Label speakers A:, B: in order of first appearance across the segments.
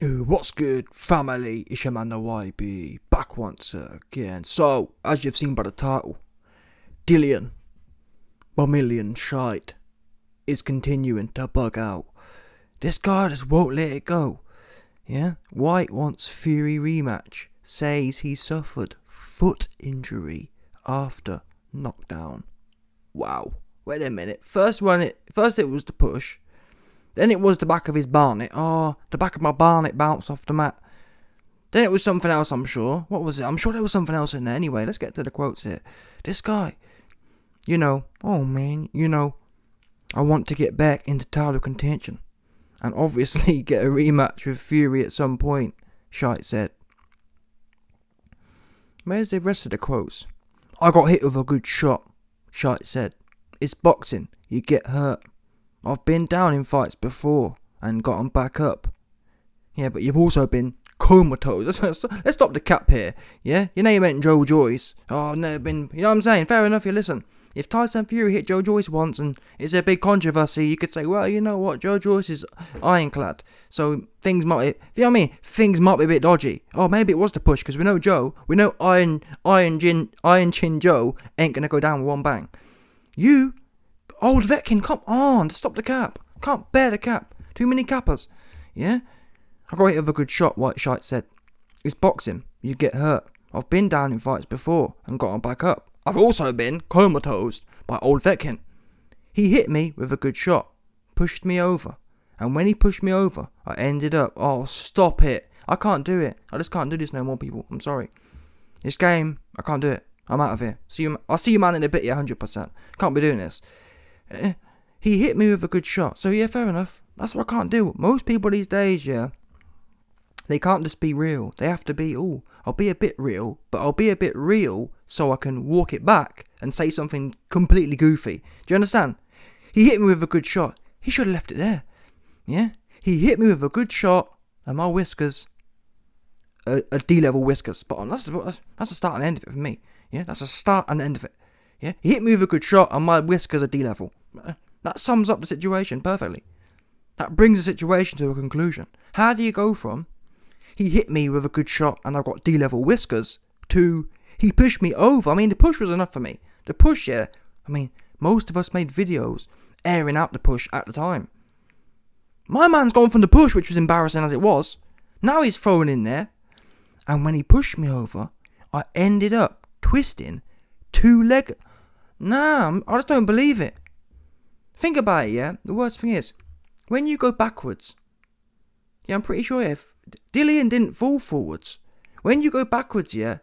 A: What's good, family? It's your man the YB, back once again. So, as you've seen by the title, Dillian Whyte is continuing to bug out. This guy just won't let it go. Yeah? Whyte wants Fury rematch. Says he suffered foot injury after knockdown. Wow. Wait a minute. First it was the push. Then it was the back of his barnet. Oh, the back of my barnet bounced off the mat. Then it was something else, I'm sure. What was it? I'm sure there was something else in there. Anyway, let's get to the quotes here. This guy, oh man, I want to get back into title contention. And obviously get a rematch with Fury at some point, Shite said. Where's the rest of the quotes? I got hit with a good shot, Shite said. It's boxing. You get hurt. I've been down in fights before and gotten back up. Yeah, but you've also been comatose. Let's stop the cap here. Yeah, you meant Joe Joyce. Oh, I've never been. You know what I'm saying? Fair enough. You listen. If Tyson Fury hit Joe Joyce once and it's a big controversy, you could say, well, you know what? Joe Joyce is ironclad, so things might. You know what I mean? Things might be a bit dodgy. Oh, maybe it was the push because we know Joe. We know Iron Chin Joe ain't gonna go down with one bang. You. Old Vetkin, come on, stop the cap. Can't bear the cap. Too many cappers. Yeah? I got hit with a good shot, White Shite said. It's boxing. You get hurt. I've been down in fights before and gotten back up. I've also been comatose by Old Vetkin. He hit me with a good shot. Pushed me over. And when he pushed me over, I ended up... Oh, stop it. I can't do it. I just can't do this no more, people. I'm sorry. This game, I can't do it. I'm out of here. I'll see you man in a bit, yeah, 100%. Can't be doing this. He hit me with a good shot. So yeah, fair enough. That's what I can't do. Most people these days, yeah, they can't just be real. They have to be, I'll be a bit real, but I'll be a bit real so I can walk it back and say something completely goofy. Do you understand? He hit me with a good shot. He should have left it there. Yeah? He hit me with a good shot and my whiskers are D-level whiskers. Spot on. That's the start and end of it for me. Yeah? That's the start and end of it. Yeah, he hit me with a good shot and my whiskers are D-level. That sums up the situation perfectly. That brings the situation to a conclusion. How do you go from he hit me with a good shot and I've got D-level whiskers to he pushed me over? I mean, the push was enough for me. The push, yeah. I mean, most of us made videos airing out the push at the time. My man's gone from the push, which was embarrassing as it was. Now he's thrown in there. And when he pushed me over, I ended up twisting two-legged. Nah, I just don't believe it. Think about it, yeah? The worst thing is, when you go backwards, yeah, I'm pretty sure if Dillian didn't fall forwards. When you go backwards, yeah,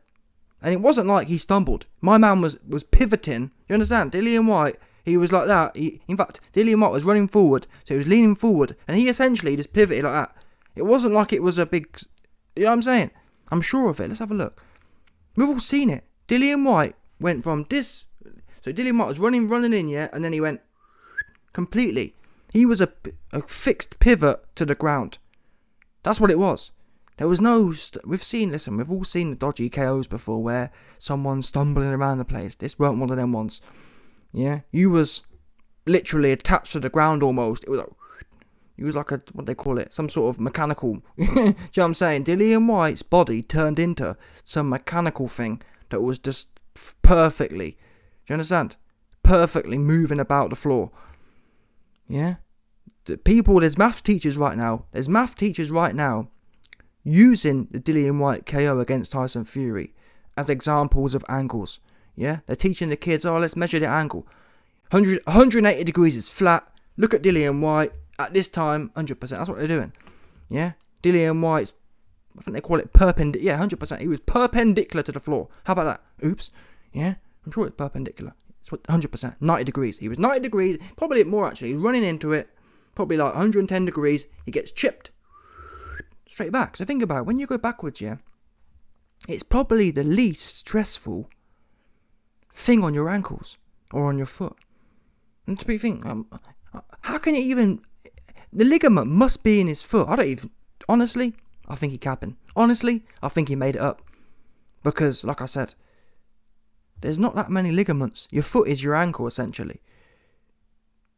A: and it wasn't like he stumbled. My man was pivoting. You understand? Dillian Whyte, he was like that. In fact, Dillian Whyte was running forward, so he was leaning forward, and he essentially just pivoted like that. It wasn't like it was a big... You know what I'm saying? I'm sure of it. Let's have a look. We've all seen it. Dillian Whyte went from this... So Dillian Whyte was running in, yeah, and then he went completely. He was a fixed pivot to the ground. That's what it was. There was no... we've all seen the dodgy KOs before where someone's stumbling around the place. This weren't one of them ones. Yeah? You was literally attached to the ground almost. It was like a... What they call it? Some sort of mechanical... you know what I'm saying? Dillian Whyte's body turned into some mechanical thing that was just perfectly... Do you understand? Perfectly moving about the floor. Yeah? There's math teachers right now using the Dillian Whyte KO against Tyson Fury as examples of angles. Yeah? They're teaching the kids, let's measure the angle. 180 degrees is flat. Look at Dillian Whyte at this time, 100%. That's what they're doing. Yeah? Dillian Whyte's, I think they call it perpendicular. Yeah, 100%. He was perpendicular to the floor. How about that? Oops. Yeah? I'm sure it's perpendicular. It's 100%. 90 degrees. He was 90 degrees. Probably more actually. He's running into it. Probably like 110 degrees. He gets chipped. Straight back. So think about it. When you go backwards, yeah, it's probably the least stressful thing on your ankles or on your foot. And to be thinking, how can it even... The ligament must be in his foot. Honestly, I think he capping. Honestly, I think he made it up. Because, like I said, there's not that many ligaments. Your foot is your ankle, essentially.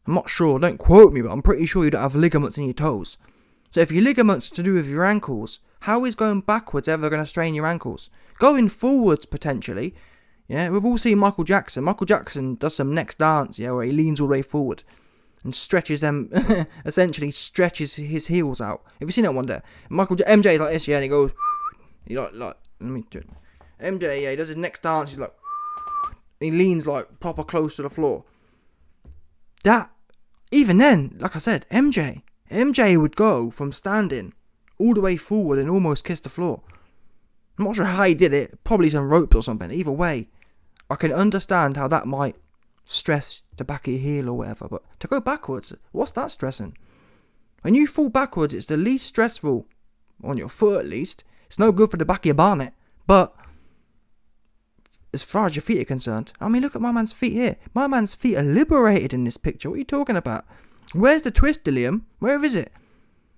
A: I'm not sure, don't quote me, but I'm pretty sure you don't have ligaments in your toes. So if your ligaments to do with your ankles, how is going backwards ever going to strain your ankles? Going forwards, potentially. Yeah, we've all seen Michael Jackson. Michael Jackson does some next dance, yeah, where he leans all the way forward and stretches them, essentially stretches his heels out. Have you seen that one day? MJ is like this, yeah, and he goes, let me do it. MJ, yeah, he does his next dance, he's like, he leans like proper close to the floor. That, even then, like I said, MJ would go from standing all the way forward and almost kiss the floor. I'm not sure how he did it, probably some ropes or something. Either way, I can understand how that might stress the back of your heel or whatever, but to go backwards, what's that stressing? When you fall backwards, it's the least stressful, on your foot at least. It's no good for the back of your bonnet, but as far as your feet are concerned, I mean, look at my man's feet here. My man's feet are liberated in this picture. What are you talking about? Where's the twist, Dillian? Where is it?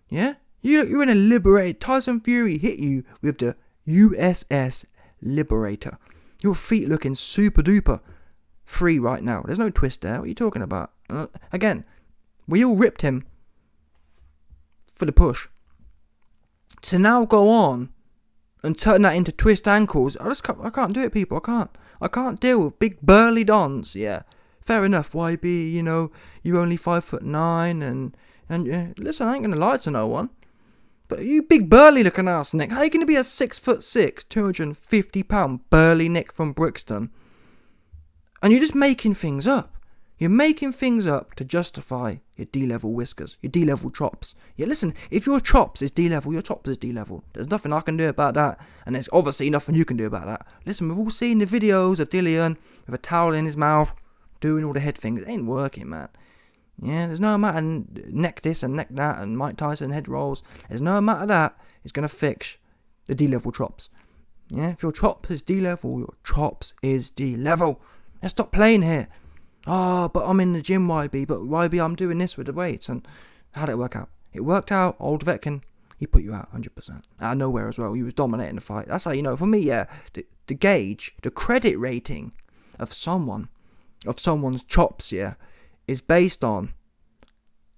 A: Yeah? You're in a liberated. Tyson Fury hit you with the USS Liberator. Your feet looking super duper free right now. There's no twist there. What are you talking about? Again, we all ripped him for the push. To now go on and turn that into twist ankles, I can't do it, people. I can't deal with big burly dons. Yeah, fair enough. YB, you're only 5'9", and listen, I ain't gonna lie to no one. But you big burly looking ass Nick, how are you gonna be a 6'6", 250-pound burly Nick from Brixton? And you're just making things up. You're making things up to justify your D-level whiskers, your D-level chops. Yeah, listen, if your chops is D-level, your chops is D-level. There's nothing I can do about that, and there's obviously nothing you can do about that. Listen, we've all seen the videos of Dillian with a towel in his mouth, doing all the head things. It ain't working, man. Yeah, there's no amount of neck this and neck that and Mike Tyson head rolls. There's no amount of that is going to fix the D-level chops. Yeah, if your chops is D-level, your chops is D-level. Let's stop playing here. Oh, but I'm in the gym, YB. But YB, I'm doing this with the weights. And how did it work out? It worked out. Old Vetkin, he put you out 100%. Out of nowhere as well. He was dominating the fight. That's how you know. For me, yeah, the gauge, the credit rating of someone's chops, yeah, is based on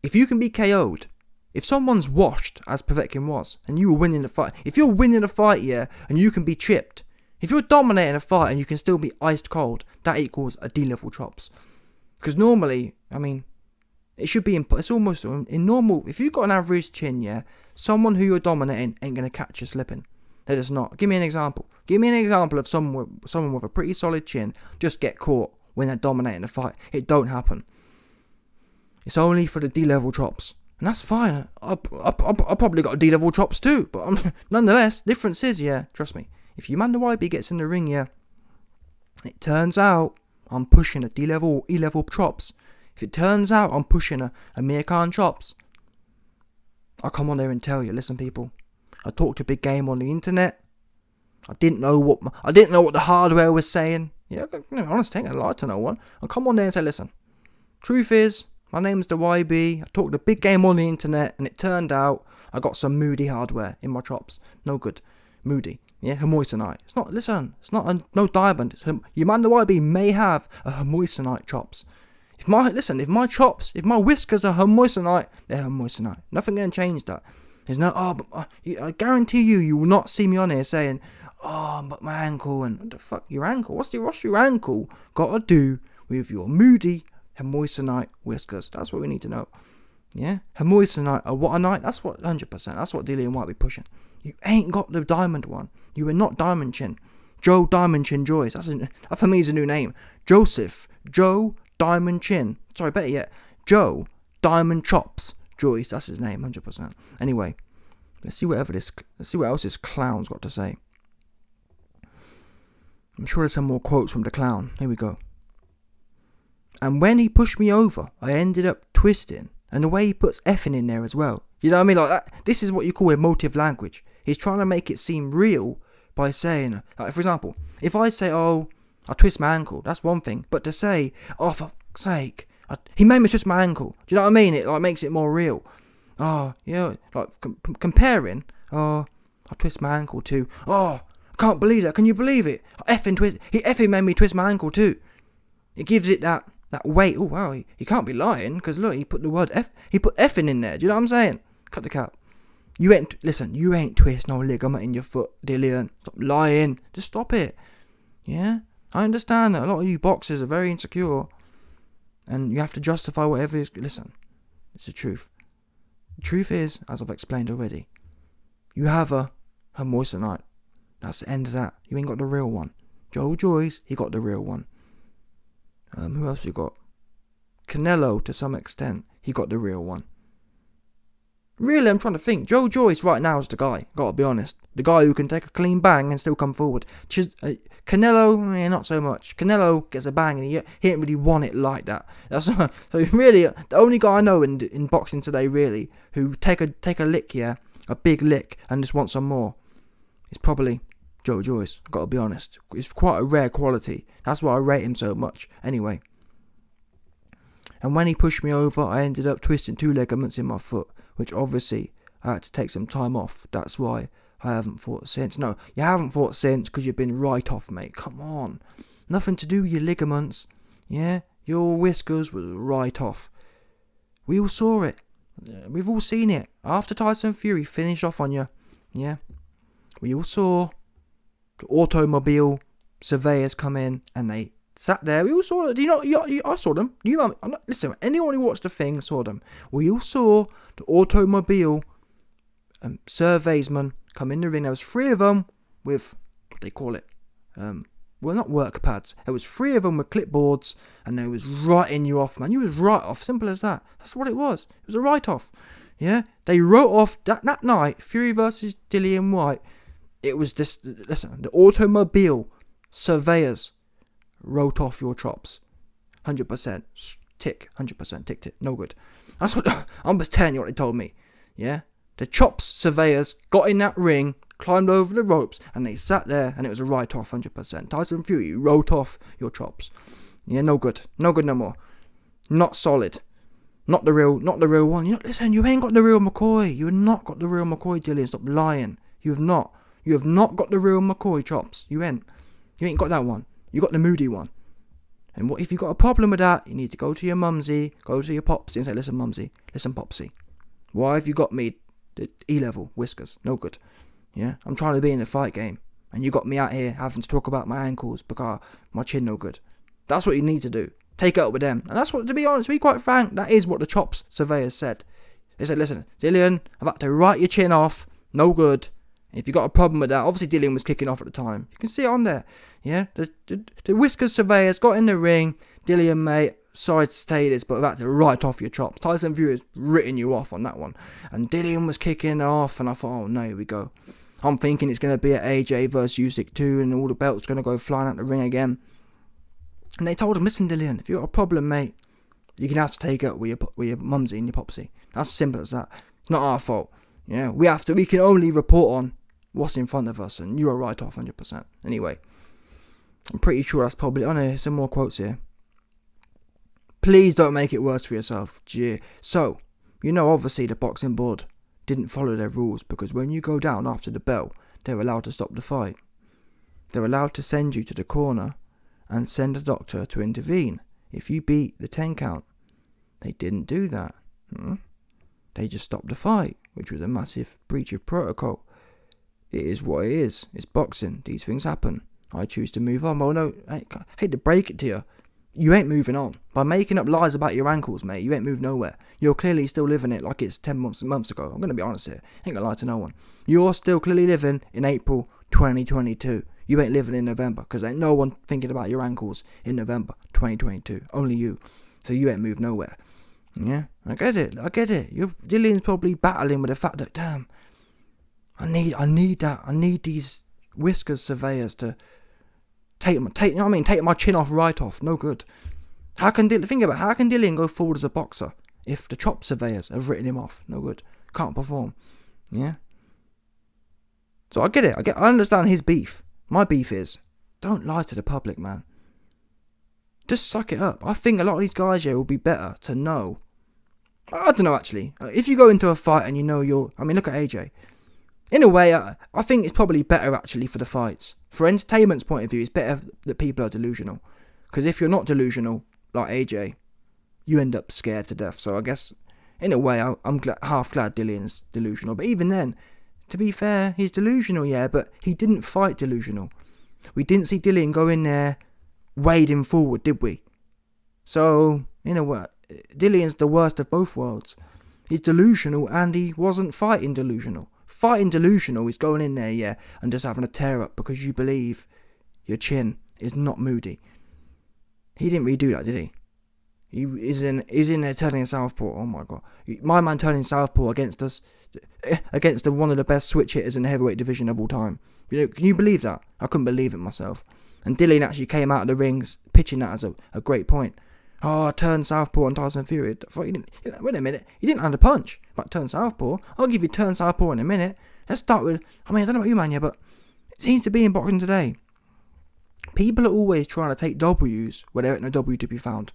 A: if you can be KO'd. If someone's washed, as Povetkin was, and you were winning the fight. If you're winning the fight, yeah, and you can be chipped. If you're dominating a fight and you can still be iced cold, that equals a D-level chops. Because normally, I mean, it should be, it's almost in normal, if you've got an average chin, yeah, someone who you're dominating ain't going to catch you slipping. They're just not. Give me an example. Give me an example of someone with a pretty solid chin just get caught when they're dominating a fight. It don't happen. It's only for the D-level chops. And that's fine. I probably got a D-level chops too. But nonetheless, difference is, yeah, trust me. If Amanda YB gets in the ring, yeah, it turns out I'm pushing a D-level or E-level chops. If it turns out I'm pushing a Amir Khan chops, I'll come on there and tell you, listen people, I talked a big game on the internet. I didn't know what the hardware was saying. Yeah, honestly, I ain't gonna lie to no one. I'll come on there and say, listen, truth is, my name's the YB. I talked a big game on the internet, and it turned out I got some moody hardware in my chops. No good. Moody. Yeah, homoisonite. It's not no diamond. Amanda YB may have a homoisonite chops. If my whiskers are homoisonite, they're homoisonite. Nothing gonna change that. There's no, I guarantee you will not see me on here saying, but my ankle, and what the fuck, your ankle? What's your ankle got to do with your moody homoisonite whiskers? That's what we need to know. Yeah, homoisonite, a what a night? That's what 100%. That's what Dillian Whyte be pushing. You ain't got the diamond one. You are not Diamond Chin. Joe Diamond Chin Joyce. That for me is a new name. Joe Diamond Chin. Sorry, better yet, Joe Diamond Chops Joyce. That's his name, 100%. Anyway, let's see what else this clown's got to say. I'm sure there's some more quotes from the clown. Here we go. And when he pushed me over, I ended up twisting. And the way he puts effing in there as well. You know what I mean? Like that. This is what you call emotive language. He's trying to make it seem real by saying, like, for example, if I say, I twist my ankle, that's one thing. But to say, for fuck's sake, he made me twist my ankle. Do you know what I mean? It like makes it more real. Like comparing, I twist my ankle too. I can't believe that. Can you believe it? He effing made me twist my ankle too. It gives it that weight. Oh wow, he can't be lying because look, he put the word F. He put effing in there. Do you know what I'm saying? Cut the cap. You ain't twist no ligament in your foot, Dillian. Stop lying. Just stop it. Yeah? I understand that a lot of you boxers are very insecure. And you have to justify whatever is... Listen, it's the truth. The truth is, as I've explained already, you have a moissanite. That's the end of that. You ain't got the real one. Joe Joyce, he got the real one. Who else you got? Canelo, to some extent, he got the real one. Really, I'm trying to think. Joe Joyce right now is the guy, gotta be honest. The guy who can take a clean bang and still come forward. Canelo, not so much. Canelo gets a bang and he ain't really won it like that. So really, the only guy I know in boxing today, really, who take a lick, a big lick, and just want some more, is probably Joe Joyce, gotta be honest. It's quite a rare quality. That's why I rate him so much. Anyway. And when he pushed me over, I ended up twisting 2 ligaments in my foot, which obviously I had to take some time off. That's why I haven't fought since. No, you haven't fought since because you've been right off, mate. Come on. Nothing to do with your ligaments. Yeah? Your whiskers was right off. We all saw it. We've all seen it. After Tyson Fury finished off on you. Yeah? We all saw the automobile surveyors come in and they sat there. We all saw it. I saw them. Listen, anyone who watched the thing saw them. We all saw the automobile surveysmen come in the ring. There was 3 of them with, what they call it, not work pads. There was 3 of them with clipboards, and they was writing you off, man. You was right off. Simple as that. That's what it was. It was a write-off. Yeah? They wrote off that night, Fury versus Dillian Whyte. It was this, listen, the automobile surveyors wrote off your chops. 100%. Tick. 100%. Tick. No good. That's what I'm just telling you what they told me. Yeah? The chops surveyors got in that ring, climbed over the ropes, and they sat there, and it was a write-off. 100%. Tyson Fury wrote off your chops. Yeah, no good. No good no more. Not solid. Not the real one. Listen, you ain't got the real McCoy. You have not got the real McCoy, Dillian. Stop lying. You have not. You have not got the real McCoy chops. You ain't got that one. You got the moody one. And what if you got a problem with that? You need to go to your mumsy, go to your popsy and say, listen mumsy, listen popsy. Why have you got me the E-level whiskers? No good. Yeah? I'm trying to be in the fight game. And you got me out here having to talk about my ankles because my chin no good. That's what you need to do. Take it up with them. And that's what, to be honest, to be quite frank, that is what the chops surveyors said. They said, listen, Dillian, I've had to write your chin off. No good. If you got a problem with that, obviously Dillian was kicking off at the time. You can see it on there. Yeah, the whiskers surveyors got in the ring. Dillian, mate, sorry to say this, but I've had to write off your chops. Tyson Fury has written you off on that one. And Dillian was kicking off, and I thought, oh no, here we go. I'm thinking it's going to be at AJ versus Usyk 2, and all the belts going to go flying out the ring again. And they told him, listen, Dillian, if you've got a problem, mate, you're going to have to take it with your mumsy and your popsy. That's simple as that. It's not our fault. Yeah, we can only report on what's in front of us, and you are right off 100%. Anyway, I'm pretty sure that's probably... Oh no, some more quotes here. Please don't make it worse for yourself. Gee. So, obviously the boxing board didn't follow their rules, because when you go down after the bell, they're allowed to stop the fight. They're allowed to send you to the corner and send a doctor to intervene if you beat the 10 count. They didn't do that. They just stopped the fight, which was a massive breach of protocol. It is what it is. It's boxing. These things happen. I choose to move on. Well, no, I hate to break it to you. You ain't moving on. By making up lies about your ankles, mate, you ain't moved nowhere. You're clearly still living it like it's 10 months ago. I'm going to be honest here. I ain't going to lie to no one. You're still clearly living in April 2022. You ain't living in November, because ain't no one thinking about your ankles in November 2022. Only you. So you ain't moved nowhere. Yeah? I get it. Dillian's probably battling with the fact that, damn, I need that. I need these whiskers surveyors to take my chin off right off. No good. Think about it, how can Dillian go forward as a boxer if the chop surveyors have written him off? No good. Can't perform. Yeah. So I get it. I understand his beef. My beef is, don't lie to the public, man. Just suck it up. I think a lot of these guys here will be better to know. I don't know, actually. If you go into a fight and look at AJ. In a way, I think it's probably better, actually, for the fights. For entertainment's point of view, it's better that people are delusional. Because if you're not delusional, like AJ, you end up scared to death. So I guess in a way, I'm half glad Dillian's delusional. But even then, to be fair, he's delusional, yeah, but he didn't fight delusional. We didn't see Dillian go in there wading forward, did we? So, in a way, Dillian's the worst of both worlds. He's delusional and he wasn't fighting delusional. Fighting delusional is going in there, yeah, and just having a tear up because you believe your chin is not moody. He didn't really do that, did he? He's in there turning southpaw. Oh my god, my man turning southpaw against us, against one of the best switch hitters in the heavyweight division of all time. You know, can you believe that? I couldn't believe it myself. And Dillian actually came out of the rings pitching that as a great point. Oh, I turned southpaw on Tyson Fury. Wait a minute, he didn't land a punch. But turn southpaw. I'll give you turn southpaw in a minute. Let's start with. I don't know about you, man, yeah, but it seems to be in boxing today. People are always trying to take W's where there ain't no W to be found.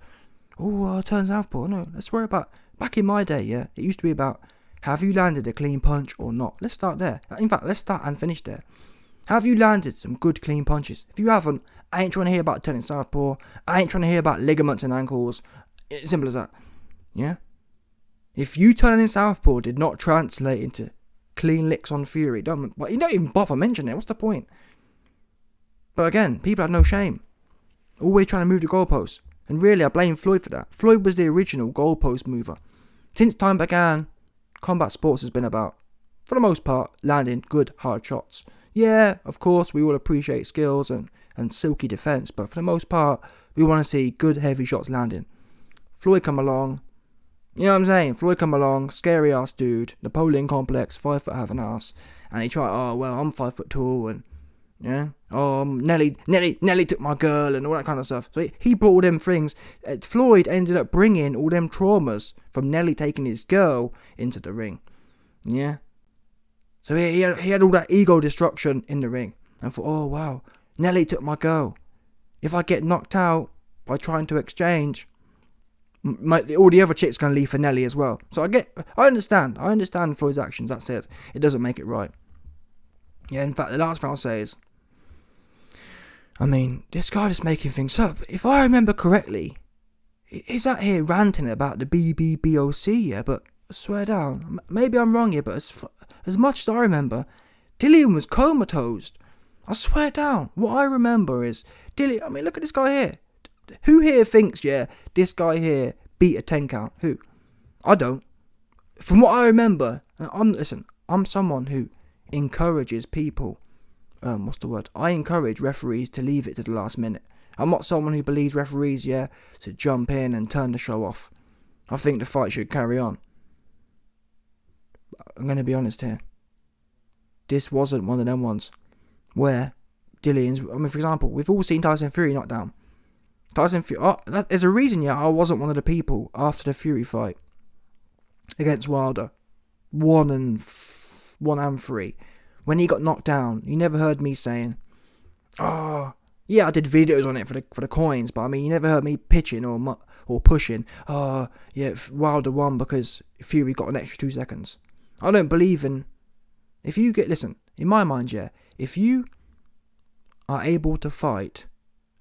A: Oh, turn southpaw. No, let's worry about. Back in my day, yeah, it used to be about have you landed a clean punch or not. Let's start there. In fact, let's start and finish there. Have you landed some good clean punches? If you haven't, I ain't trying to hear about turning southpaw. I ain't trying to hear about ligaments and ankles. It's simple as that. Yeah? If you turning southpaw did not translate into clean licks on Fury, but you don't even bother mentioning it. What's the point? But again, people have no shame. Always trying to move the goalposts. And really, I blame Floyd for that. Floyd was the original goalpost mover. Since time began, combat sports has been about, for the most part, landing good, hard shots. Yeah, of course, we all appreciate skills and silky defense, but for the most part, we want to see good, heavy shots landing. Floyd come along, you know what I'm saying? Floyd come along, scary ass dude, Napoleon complex, 5 foot half an ass, and he tried, oh, well, I'm 5 foot tall, and, yeah, oh, Nelly took my girl, and all that kind of stuff. So he brought all them things. Floyd ended up bringing all them traumas from Nelly taking his girl into the ring. Yeah. So he had all that ego destruction in the ring. And thought, oh wow, Nelly took my girl. If I get knocked out by trying to exchange, all the other chicks going to leave for Nelly as well. So I understand Floyd's actions. That's it. It doesn't make it right. Yeah, in fact, the last thing I'll say is, this guy is making things up. If I remember correctly, he's out here ranting about the BBBOC, yeah, but I swear down, maybe I'm wrong here, but as much as I remember, Dillian was comatose. I swear down, what I remember is Dillian. Look at this guy here. Who here thinks, yeah, this guy here beat a 10 count? Who? I don't. From what I remember, I'm someone who encourages people. I encourage referees to leave it to the last minute. I'm not someone who believes referees, yeah, to jump in and turn the show off. I think the fight should carry on. I'm going to be honest here. This wasn't one of them ones where Dillian's. For example, we've all seen Tyson Fury knocked down. Tyson Fury. There's a reason, yeah, I wasn't one of the people after the Fury fight against Wilder, 1 and 3. When he got knocked down, you never heard me saying, "Oh, yeah, I did videos on it for the coins," but you never heard me pitching or pushing. "Oh, yeah, Wilder won because Fury got an extra 2 seconds." I don't believe in. Listen, in my mind, yeah, if you are able to fight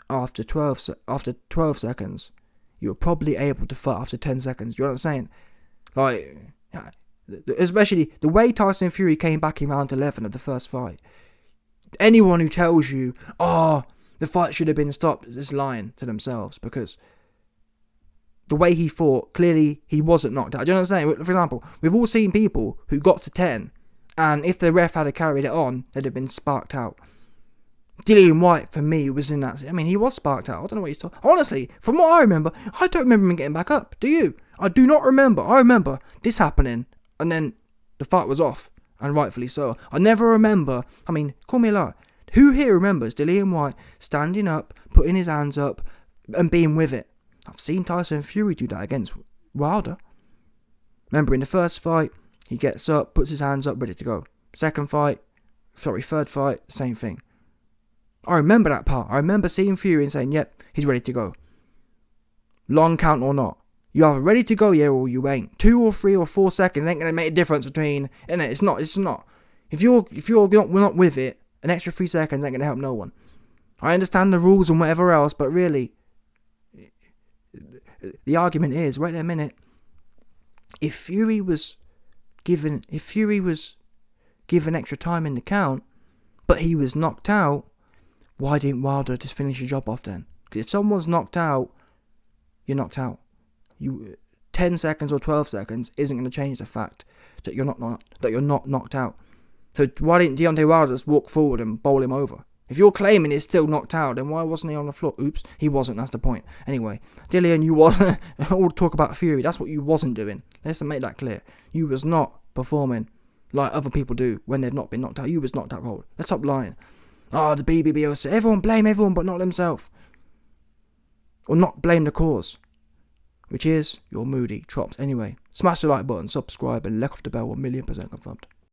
A: after 12 seconds, you're probably able to fight after 10 seconds. You know what I'm saying? Like, especially the way Tyson Fury came back in round 11 of the first fight. Anyone who tells you, oh, the fight should have been stopped, is lying to themselves, because the way he fought, clearly he wasn't knocked out. Do you know what I'm saying? For example, we've all seen people who got to 10, and if the ref had carried it on, they'd have been sparked out. Dillian Whyte, for me, was in that. He was sparked out. I don't know what he's talking. Honestly, from what I remember, I don't remember him getting back up. Do you? I do not remember. I remember this happening, and then the fight was off, and rightfully so. I never remember. Call me a liar. Who here remembers Dillian Whyte standing up, putting his hands up, and being with it? I've seen Tyson Fury do that against Wilder. Remember, in the first fight, he gets up, puts his hands up, ready to go. Third fight, same thing. I remember that part. I remember seeing Fury and saying, yep, he's ready to go. Long count or not. You're either ready to go, yeah, or you ain't. 2 or 3 or 4 seconds ain't going to make a difference between. And it's not. If you're not with it, an extra 3 seconds ain't going to help no one. I understand the rules and whatever else, but really, the argument is, wait a minute. If Fury was given extra time in the count, but he was knocked out, why didn't Wilder just finish the job off then? Because if someone's knocked out, you're knocked out. 10 seconds or 12 seconds isn't going to change the fact that you're not knocked out. So why didn't Deontay Wilder just walk forward and bowl him over? If you're claiming he's still knocked out, then why wasn't he on the floor? Oops, he wasn't, that's the point. Anyway, Dillian, you wasn't, all talk about Fury, that's what you wasn't doing. Let's make that clear. You was not performing like other people do when they've not been knocked out. You was knocked out cold. Let's stop lying. The BBBO, everyone blame everyone but not themselves. Or not blame the cause. Which is, you're moody, trops. Anyway, smash the like button, subscribe, and let off the bell, 1,000,000% confirmed.